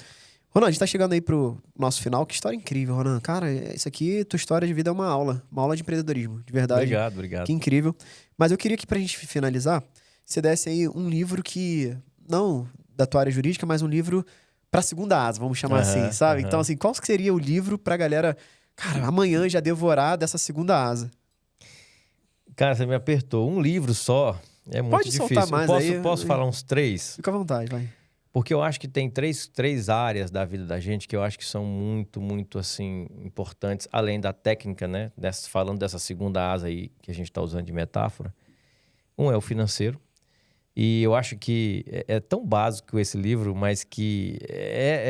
Ronan, a gente tá chegando aí pro nosso final. Que história incrível, Ronan. Cara, isso aqui, tua história de vida é uma aula de empreendedorismo, de verdade. Obrigado. Que incrível. Mas eu queria que, pra gente finalizar, você desse aí um livro que, não da tua área jurídica, mas um livro pra segunda asa, vamos chamar assim, sabe? Então, assim, qual seria o livro pra galera, cara, amanhã já devorar dessa segunda asa? Cara, você me apertou. Um livro só é muito Pode difícil. soltar mais aí. Posso falar uns 3? Fica à vontade, vai. Porque eu acho que tem três áreas da vida da gente que eu acho que são muito, muito, assim, importantes, além da técnica, né? Falando dessa segunda asa aí que a gente está usando de metáfora. Um é o financeiro. E eu acho que é tão básico esse livro, mas que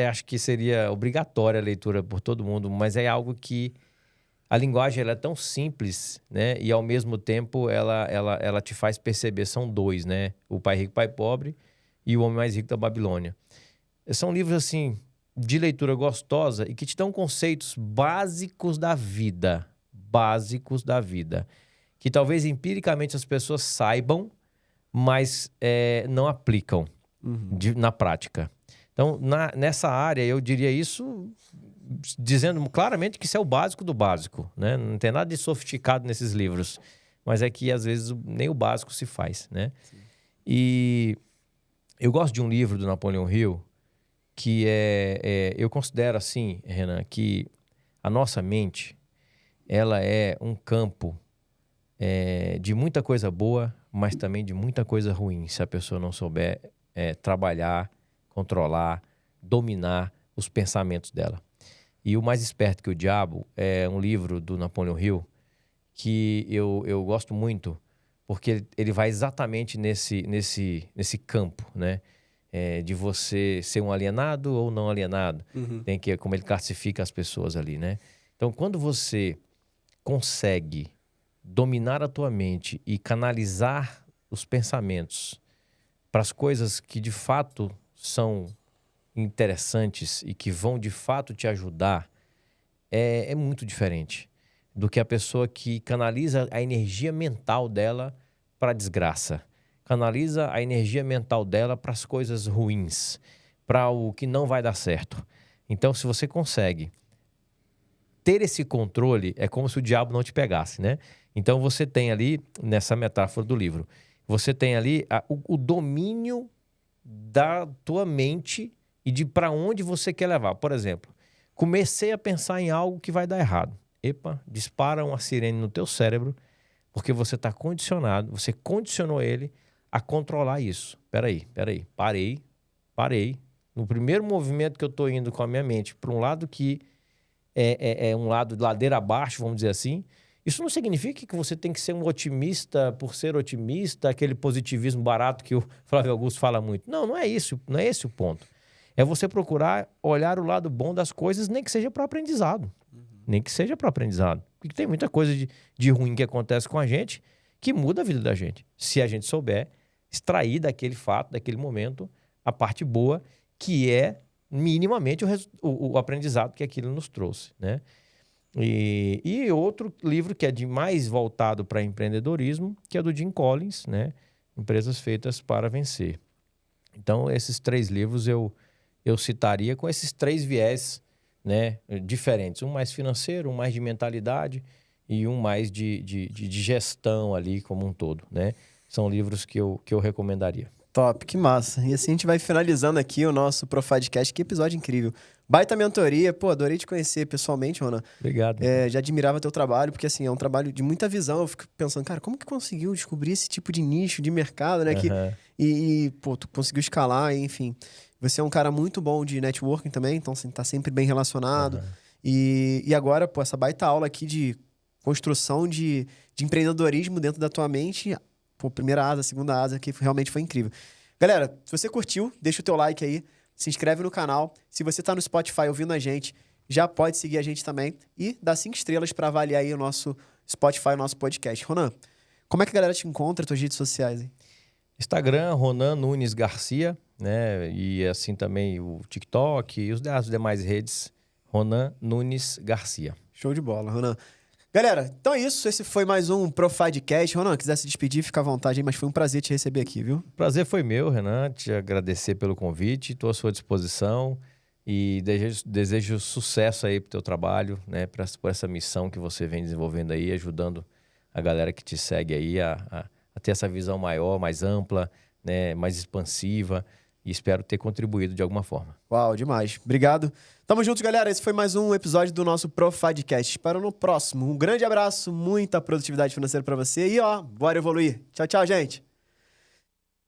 acho que seria obrigatória a leitura por todo mundo, mas é algo que a linguagem ela é tão simples, né? E ao mesmo tempo ela te faz perceber, são 2, né? O Pai Rico, Pai Pobre e O Homem Mais Rico da Babilônia. São livros, assim, de leitura gostosa e que te dão conceitos básicos da vida, que talvez empiricamente as pessoas saibam, mas não aplicam na prática. Então, nessa área, eu diria isso dizendo claramente que isso é o básico do básico, né? Não tem nada de sofisticado nesses livros, mas é que, às vezes, nem o básico se faz, né? Sim. E eu gosto de um livro do Napoleon Hill que eu considero assim, Renan, que a nossa mente, ela é um campo de muita coisa boa, mas também de muita coisa ruim, se a pessoa não souber trabalhar, controlar, dominar os pensamentos dela. E O Mais Esperto que o Diabo é um livro do Napoleon Hill que eu gosto muito, porque ele vai exatamente nesse campo, né? De você ser um alienado ou não alienado. Tem como ele classifica as pessoas ali, né? Então, quando você consegue dominar a tua mente e canalizar os pensamentos para as coisas que de fato são interessantes e que vão de fato te ajudar, é muito diferente do que a pessoa que canaliza a energia mental dela para a desgraça, canaliza a energia mental dela para as coisas ruins, para o que não vai dar certo. Então, se você consegue ter esse controle, é como se o diabo não te pegasse, né? Então, você tem ali, nessa metáfora do livro, você tem ali o domínio da tua mente e de para onde você quer levar. Por exemplo, comecei a pensar em algo que vai dar errado. Epa, dispara uma sirene no teu cérebro, porque você está condicionado, você condicionou ele a controlar isso. Peraí, parei. No primeiro movimento que eu estou indo com a minha mente para um lado que é um lado de ladeira abaixo, vamos dizer assim, isso não significa que você tem que ser um otimista por ser otimista, aquele positivismo barato que o Flávio Augusto fala muito. Não é isso, não é esse o ponto. É você procurar olhar o lado bom das coisas, nem que seja para aprendizado. Nem que seja para aprendizado. Porque tem muita coisa de ruim que acontece com a gente que muda a vida da gente. Se a gente souber extrair daquele fato, daquele momento, a parte boa, que é minimamente o aprendizado que aquilo nos trouxe, né? E outro livro que é de mais voltado para empreendedorismo, que é do Jim Collins, né? Empresas Feitas para Vencer. Então, esses 3 livros eu citaria com esses 3 viés, né, diferentes. Um mais financeiro, um mais de mentalidade e um mais de gestão ali como um todo, né? São livros que eu recomendaria. Top, que massa. E assim a gente vai finalizando aqui o nosso Profadcast. Que episódio incrível. Baita mentoria. Pô, adorei te conhecer pessoalmente, Ronan. Obrigado. Já admirava teu trabalho, porque assim, é um trabalho de muita visão. Eu fico pensando, cara, como que conseguiu descobrir esse tipo de nicho, de mercado, né? Pô, tu conseguiu escalar, enfim. Você é um cara muito bom de networking também, então assim, tá sempre bem relacionado. E agora, pô, essa baita aula aqui de construção de empreendedorismo dentro da tua mente... Pô, primeira asa, segunda asa, que realmente foi incrível. Galera, se você curtiu, deixa o teu like aí, se inscreve no canal. Se você tá no Spotify ouvindo a gente, já pode seguir a gente também e dá 5 estrelas para avaliar aí o nosso Spotify, o nosso podcast. Ronan, como é que a galera te encontra, tuas redes sociais aí? Instagram, Ronan Nunes Garcia, né? E assim também o TikTok e as demais redes, Ronan Nunes Garcia. Show de bola, Ronan. Galera, então é isso. Esse foi mais um Profadcast. Ronan, quiser se despedir, fica à vontade aí, mas foi um prazer te receber aqui, viu? Prazer foi meu, Renan, te agradecer pelo convite, estou à sua disposição e desejo sucesso aí pro teu trabalho, né, por essa missão que você vem desenvolvendo aí, ajudando a galera que te segue aí a ter essa visão maior, mais ampla, né, mais expansiva, e espero ter contribuído de alguma forma. Uau, demais. Obrigado. Tamo juntos, galera. Esse foi mais um episódio do nosso Profadcast. Espero no próximo. Um grande abraço, muita produtividade financeira pra você e, ó, bora evoluir. Tchau, tchau, gente.